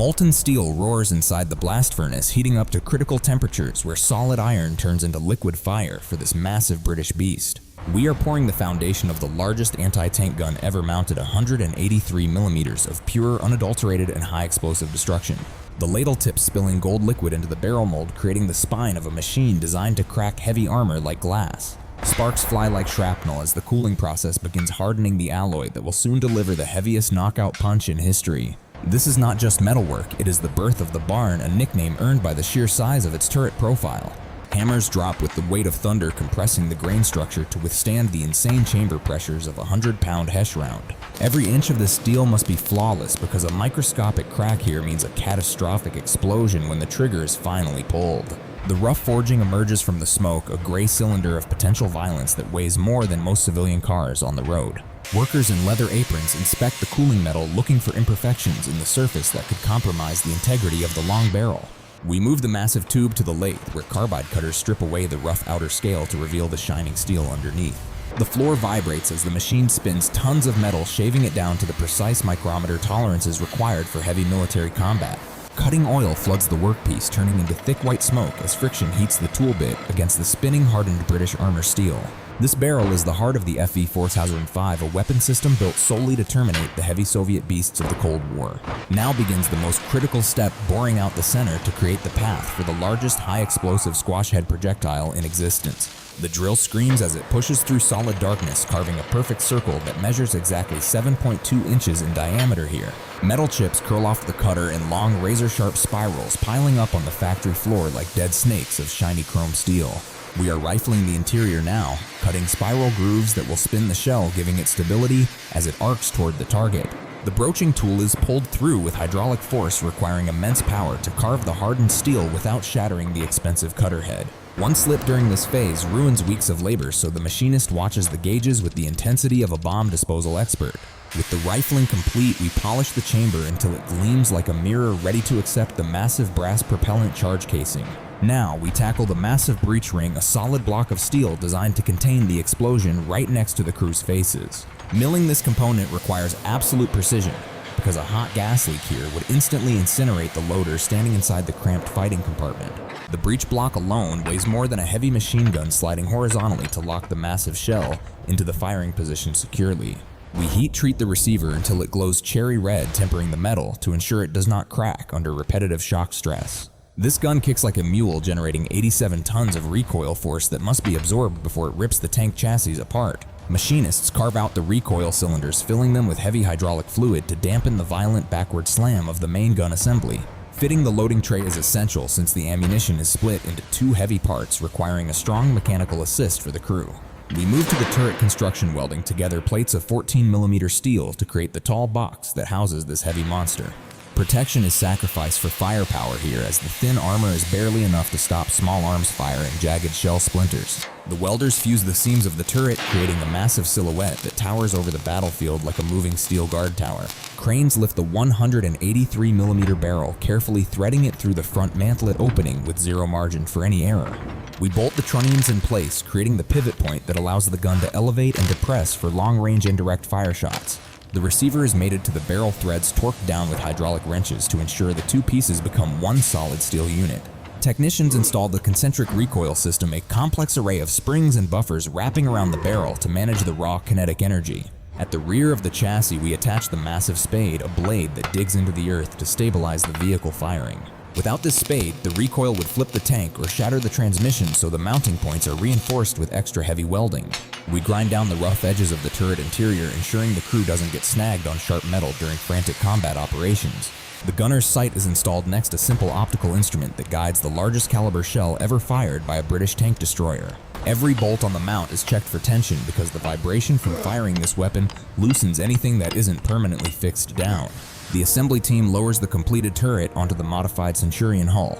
Molten steel roars inside the blast furnace, heating up to critical temperatures where solid iron turns into liquid fire for this massive British beast. We are pouring the foundation of the largest anti-tank gun ever mounted, 183 millimeters of pure, unadulterated, and high explosive destruction. The ladle tips spilling gold liquid into the barrel mold, creating the spine of a machine designed to crack heavy armor like glass. Sparks fly like shrapnel as the cooling process begins hardening the alloy that will soon deliver the heaviest knockout punch in history. This is not just metalwork, it is the birth of the barn, a nickname earned by the sheer size of its turret profile. Hammers drop with the weight of thunder compressing the grain structure to withstand the insane chamber pressures of a 100-pound Hesh round. Every inch of the steel must be flawless because a microscopic crack here means a catastrophic explosion when the trigger is finally pulled. The rough forging emerges from the smoke, a gray cylinder of potential violence that weighs more than most civilian cars on the road. Workers in leather aprons inspect the cooling metal, looking for imperfections in the surface that could compromise the integrity of the long barrel. We move the massive tube to the lathe, where carbide cutters strip away the rough outer scale to reveal the shining steel underneath. The floor vibrates as the machine spins tons of metal, shaving it down to the precise micrometer tolerances required for heavy military combat. Cutting oil floods the workpiece, turning into thick white smoke as friction heats the tool bit against the spinning, hardened British armor steel. This barrel is the heart of the FV4005, a weapon system built solely to terminate the heavy Soviet beasts of the Cold War. Now begins the most critical step, boring out the center to create the path for the largest high-explosive squash-head projectile in existence. The drill screams as it pushes through solid darkness, carving a perfect circle that measures exactly 7.2 inches in diameter here. Metal chips curl off the cutter in long, razor-sharp spirals, piling up on the factory floor like dead snakes of shiny chrome steel. We are rifling the interior now, cutting spiral grooves that will spin the shell, giving it stability as it arcs toward the target. The broaching tool is pulled through with hydraulic force, requiring immense power to carve the hardened steel without shattering the expensive cutter head. One slip during this phase ruins weeks of labor, so the machinist watches the gauges with the intensity of a bomb disposal expert. With the rifling complete, we polish the chamber until it gleams like a mirror, ready to accept the massive brass propellant charge casing. Now, we tackle the massive breech ring, a solid block of steel designed to contain the explosion right next to the crew's faces. Milling this component requires absolute precision, because a hot gas leak here would instantly incinerate the loader standing inside the cramped fighting compartment. The breech block alone weighs more than a heavy machine gun sliding horizontally to lock the massive shell into the firing position securely. We heat treat the receiver until it glows cherry red, tempering the metal to ensure it does not crack under repetitive shock stress. This gun kicks like a mule, generating 87 tons of recoil force that must be absorbed before it rips the tank chassis apart. Machinists carve out the recoil cylinders, filling them with heavy hydraulic fluid to dampen the violent backward slam of the main gun assembly. Fitting the loading tray is essential since the ammunition is split into two heavy parts, requiring a strong mechanical assist for the crew. We move to the turret construction, welding together plates of 14mm steel to create the tall box that houses this heavy monster. Protection is sacrificed for firepower here, as the thin armor is barely enough to stop small arms fire and jagged shell splinters. The welders fuse the seams of the turret, creating a massive silhouette that towers over the battlefield like a moving steel guard tower. Cranes lift the 183mm barrel, carefully threading it through the front mantlet opening with zero margin for any error. We bolt the trunnions in place, creating the pivot point that allows the gun to elevate and depress for long-range indirect fire shots. The receiver is mated to the barrel threads, torqued down with hydraulic wrenches to ensure the two pieces become one solid steel unit. Technicians install the concentric recoil system, a complex array of springs and buffers wrapping around the barrel to manage the raw kinetic energy. At the rear of the chassis, we attach the massive spade, a blade that digs into the earth to stabilize the vehicle firing. Without this spade, the recoil would flip the tank or shatter the transmission, so the mounting points are reinforced with extra heavy welding. We grind down the rough edges of the turret interior, ensuring the crew doesn't get snagged on sharp metal during frantic combat operations. The gunner's sight is installed next to a simple optical instrument that guides the largest caliber shell ever fired by a British tank destroyer. Every bolt on the mount is checked for tension because the vibration from firing this weapon loosens anything that isn't permanently fixed down. The assembly team lowers the completed turret onto the modified Centurion hull,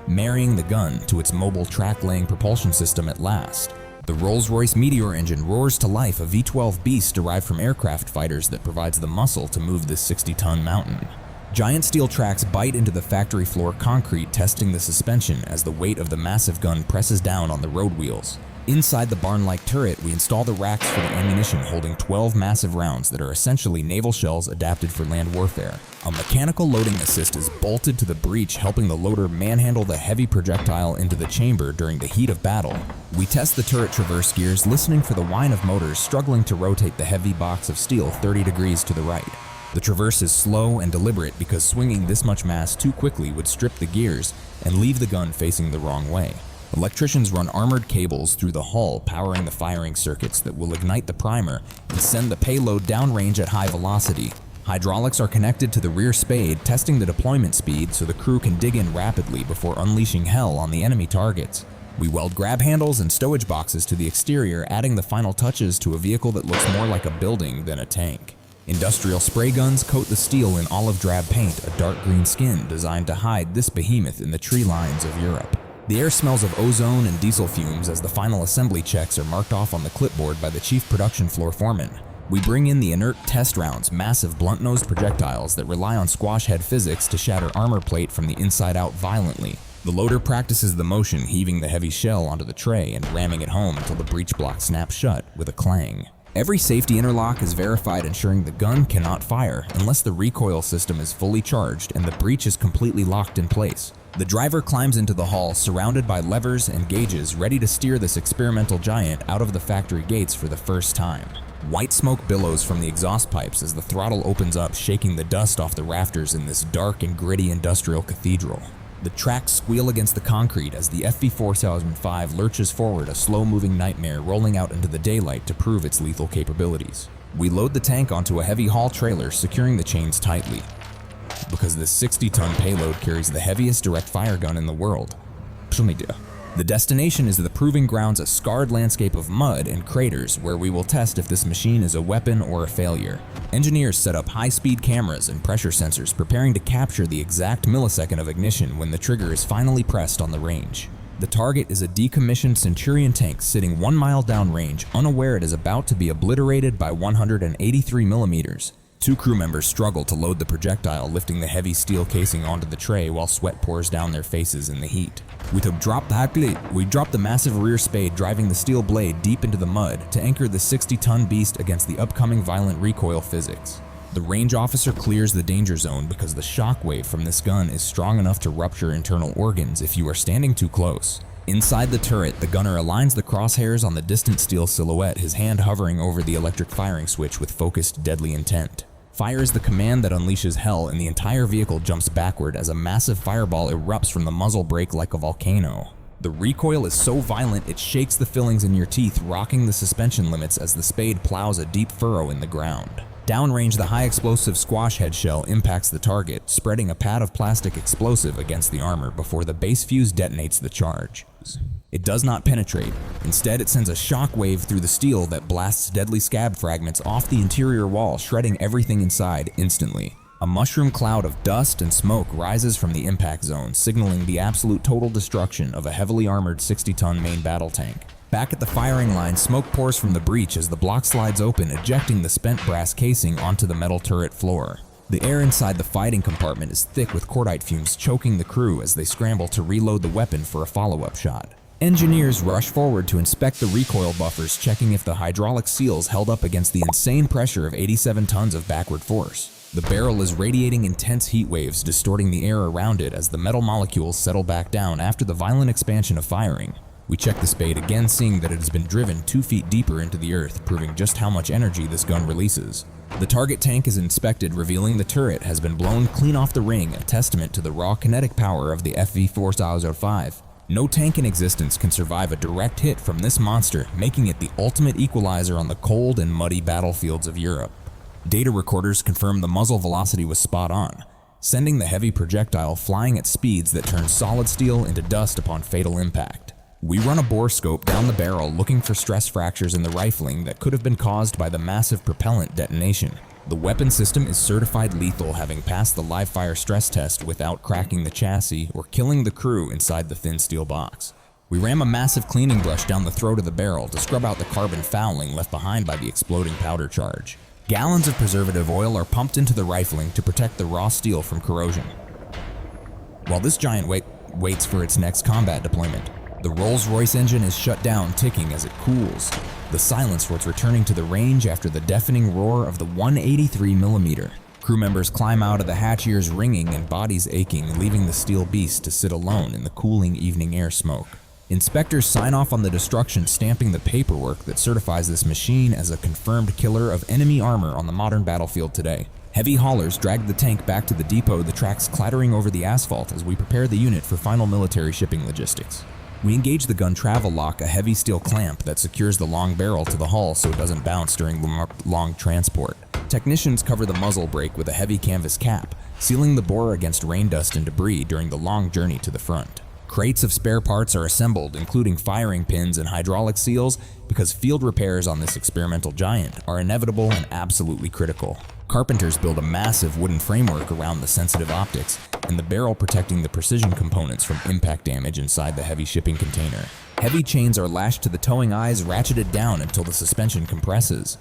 marrying the gun to its mobile track-laying propulsion system at last. The Rolls-Royce Meteor engine roars to life, a V12 beast derived from aircraft fighters that provides the muscle to move this 60-ton mountain. Giant steel tracks bite into the factory floor concrete, testing the suspension as the weight of the massive gun presses down on the road wheels. Inside the barn-like turret, we install the racks for the ammunition holding 12 massive rounds that are essentially naval shells adapted for land warfare. A mechanical loading assist is bolted to the breech, helping the loader manhandle the heavy projectile into the chamber during the heat of battle. We test the turret traverse gears, listening for the whine of motors struggling to rotate the heavy box of steel 30 degrees to the right. The traverse is slow and deliberate because swinging this much mass too quickly would strip the gears and leave the gun facing the wrong way. Electricians run armored cables through the hull, powering the firing circuits that will ignite the primer and send the payload downrange at high velocity. Hydraulics are connected to the rear spade, testing the deployment speed so the crew can dig in rapidly before unleashing hell on the enemy targets. We weld grab handles and stowage boxes to the exterior, adding the final touches to a vehicle that looks more like a building than a tank. Industrial spray guns coat the steel in olive drab paint, a dark green skin designed to hide this behemoth in the tree lines of Europe. The air smells of ozone and diesel fumes as the final assembly checks are marked off on the clipboard by the chief production floor foreman. We bring in the inert test rounds, massive blunt-nosed projectiles that rely on squash head physics to shatter armor plate from the inside out violently. The loader practices the motion, heaving the heavy shell onto the tray and ramming it home until the breech block snaps shut with a clang. Every safety interlock is verified, ensuring the gun cannot fire unless the recoil system is fully charged and the breech is completely locked in place. The driver climbs into the hull, surrounded by levers and gauges, ready to steer this experimental giant out of the factory gates for the first time. White smoke billows from the exhaust pipes as the throttle opens up, shaking the dust off the rafters in this dark and gritty industrial cathedral. The tracks squeal against the concrete as the FV4005 lurches forward, a slow-moving nightmare rolling out into the daylight to prove its lethal capabilities. We load the tank onto a heavy haul trailer, securing the chains tightly, because this 60-ton payload carries the heaviest direct-fire gun in the world. The destination is the proving grounds, a scarred landscape of mud and craters where we will test if this machine is a weapon or a failure. Engineers set up high-speed cameras and pressure sensors, preparing to capture the exact millisecond of ignition when the trigger is finally pressed on the range. The target is a decommissioned Centurion tank sitting 1 mile downrange, unaware it is about to be obliterated by 183 millimeters. Two crew members struggle to load the projectile, lifting the heavy steel casing onto the tray while sweat pours down their faces in the heat. We drop the massive rear spade, driving the steel blade deep into the mud to anchor the 60-ton beast against the upcoming violent recoil physics. The range officer clears the danger zone because the shock wave from this gun is strong enough to rupture internal organs if you are standing too close. Inside the turret, the gunner aligns the crosshairs on the distant steel silhouette, his hand hovering over the electric firing switch with focused, deadly intent. Fires the command that unleashes hell, and the entire vehicle jumps backward as a massive fireball erupts from the muzzle brake like a volcano. The recoil is so violent it shakes the fillings in your teeth, rocking the suspension limits as the spade plows a deep furrow in the ground. Downrange, the high-explosive squash head shell impacts the target, spreading a pad of plastic explosive against the armor before the base fuse detonates the charge. It does not penetrate. Instead, it sends a shock wave through the steel that blasts deadly scab fragments off the interior wall, shredding everything inside instantly. A mushroom cloud of dust and smoke rises from the impact zone, signaling the absolute total destruction of a heavily armored 60-ton main battle tank. Back at the firing line, smoke pours from the breech as the block slides open, ejecting the spent brass casing onto the metal turret floor. The air inside the fighting compartment is thick with cordite fumes, choking the crew as they scramble to reload the weapon for a follow-up shot. Engineers rush forward to inspect the recoil buffers, checking if the hydraulic seals held up against the insane pressure of 87 tons of backward force. The barrel is radiating intense heat waves, distorting the air around it as the metal molecules settle back down after the violent expansion of firing. We check the spade again, seeing that it has been driven 2 feet deeper into the earth, proving just how much energy this gun releases. The target tank is inspected, revealing the turret has been blown clean off the ring, a testament to the raw kinetic power of the FV4005. No tank in existence can survive a direct hit from this monster, making it the ultimate equalizer on the cold and muddy battlefields of Europe. Data recorders confirm the muzzle velocity was spot on, sending the heavy projectile flying at speeds that turn solid steel into dust upon fatal impact. We run a bore scope down the barrel, looking for stress fractures in the rifling that could have been caused by the massive propellant detonation. The weapon system is certified lethal, having passed the live fire stress test without cracking the chassis or killing the crew inside the thin steel box. We ram a massive cleaning brush down the throat of the barrel to scrub out the carbon fouling left behind by the exploding powder charge. Gallons of preservative oil are pumped into the rifling to protect the raw steel from corrosion. While this giant waits for its next combat deployment, The Rolls-Royce engine is shut down, ticking as it cools. The silence towards returning to the range after the deafening roar of the 183mm. Crew members climb out of the hatch, ears ringing and bodies aching, leaving the steel beast to sit alone in the cooling evening air smoke. Inspectors sign off on the destruction, stamping the paperwork that certifies this machine as a confirmed killer of enemy armor on the modern battlefield today. Heavy haulers drag the tank back to the depot, the tracks clattering over the asphalt as we prepare the unit for final military shipping logistics. We engage the gun travel lock, a heavy steel clamp that secures the long barrel to the hull so it doesn't bounce during long transport. Technicians cover the muzzle brake with a heavy canvas cap, sealing the bore against rain dust and debris during the long journey to the front. Crates of spare parts are assembled, including firing pins and hydraulic seals, because field repairs on this experimental giant are inevitable and absolutely critical. Carpenters build a massive wooden framework around the sensitive optics and the barrel, protecting the precision components from impact damage inside the heavy shipping container. Heavy chains are lashed to the towing eyes, ratcheted down until the suspension compresses,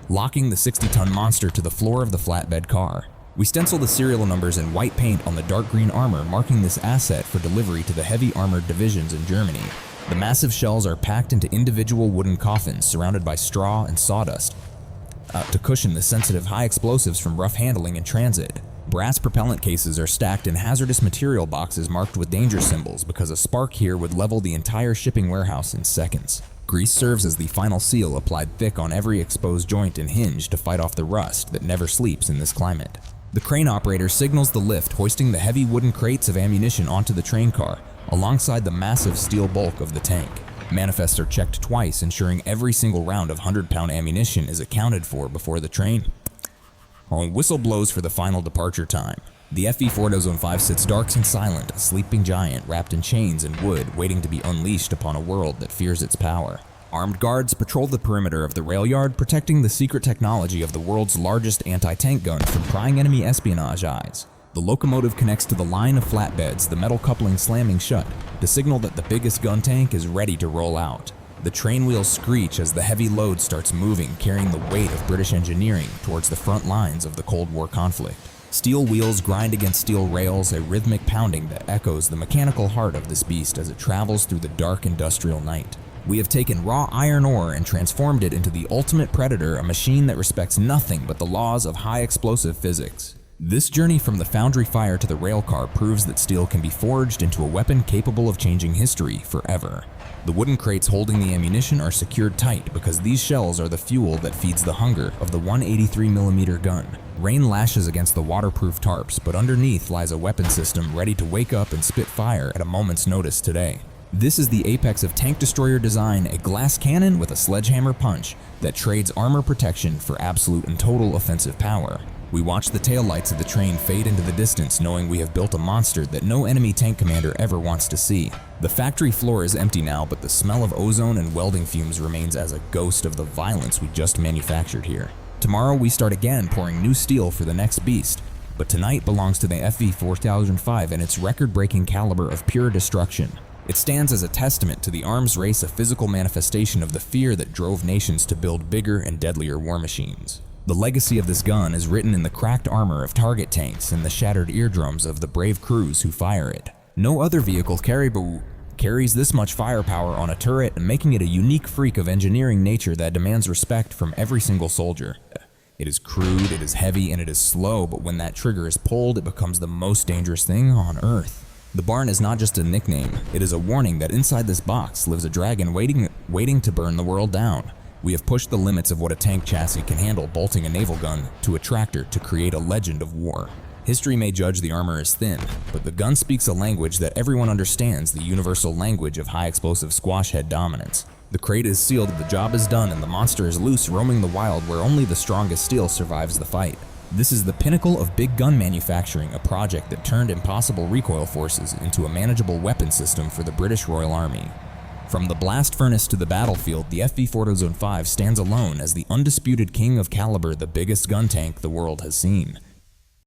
locking the 60-ton monster to the floor of the flatbed car. We stencil the serial numbers in white paint on the dark green armor, marking this asset for delivery to the heavy armored divisions in Germany. The massive shells are packed into individual wooden coffins surrounded by straw and sawdust to cushion the sensitive high explosives from rough handling in transit. Brass propellant cases are stacked in hazardous material boxes marked with danger symbols, because a spark here would level the entire shipping warehouse in seconds. Grease serves as the final seal, applied thick on every exposed joint and hinge to fight off the rust that never sleeps in this climate. The crane operator signals the lift, hoisting the heavy wooden crates of ammunition onto the train car, alongside the massive steel bulk of the tank. Manifests are checked twice, ensuring every single round of 100-pound ammunition is accounted for before the train whistle blows for the final departure time. The FV4005 sits dark and silent, a sleeping giant wrapped in chains and wood, waiting to be unleashed upon a world that fears its power. Armed guards patrol the perimeter of the rail yard, protecting the secret technology of the world's largest anti-tank gun from prying enemy espionage eyes. The locomotive connects to the line of flatbeds, the metal coupling slamming shut, to signal that the biggest gun tank is ready to roll out. The train wheels screech as the heavy load starts moving, carrying the weight of British engineering towards the front lines of the Cold War conflict. Steel wheels grind against steel rails, a rhythmic pounding that echoes the mechanical heart of this beast as it travels through the dark industrial night. We have taken raw iron ore and transformed it into the ultimate predator, a machine that respects nothing but the laws of high explosive physics. This journey from the foundry fire to the railcar proves that steel can be forged into a weapon capable of changing history forever. The wooden crates holding the ammunition are secured tight because these shells are the fuel that feeds the hunger of the 183mm gun. Rain lashes against the waterproof tarps, but underneath lies a weapon system ready to wake up and spit fire at a moment's notice today. This is the apex of tank destroyer design, a glass cannon with a sledgehammer punch that trades armor protection for absolute and total offensive power. We watch the taillights of the train fade into the distance, knowing we have built a monster that no enemy tank commander ever wants to see. The factory floor is empty now, but the smell of ozone and welding fumes remains as a ghost of the violence we just manufactured here. Tomorrow we start again, pouring new steel for the next beast, but tonight belongs to the FV4005 and its record-breaking caliber of pure destruction. It stands as a testament to the arms race, a physical manifestation of the fear that drove nations to build bigger and deadlier war machines. The legacy of this gun is written in the cracked armor of target tanks and the shattered eardrums of the brave crews who fire it. No other vehicle carries this much firepower on a turret, making it a unique freak of engineering nature that demands respect from every single soldier. It is crude, it is heavy, and it is slow, but when that trigger is pulled, it becomes the most dangerous thing on Earth. The barn is not just a nickname, it is a warning that inside this box lives a dragon waiting to burn the world down. We have pushed the limits of what a tank chassis can handle, bolting a naval gun to a tractor to create a legend of war. History may judge the armor as thin, but the gun speaks a language that everyone understands, the universal language of high-explosive squash-head dominance. The crate is sealed, the job is done, and the monster is loose, roaming the wild where only the strongest steel survives the fight. This is the pinnacle of big gun manufacturing, a project that turned impossible recoil forces into a manageable weapon system for the British Royal Army. From the blast furnace to the battlefield, the FV4005 stands alone as the undisputed king of caliber, the biggest gun tank the world has seen.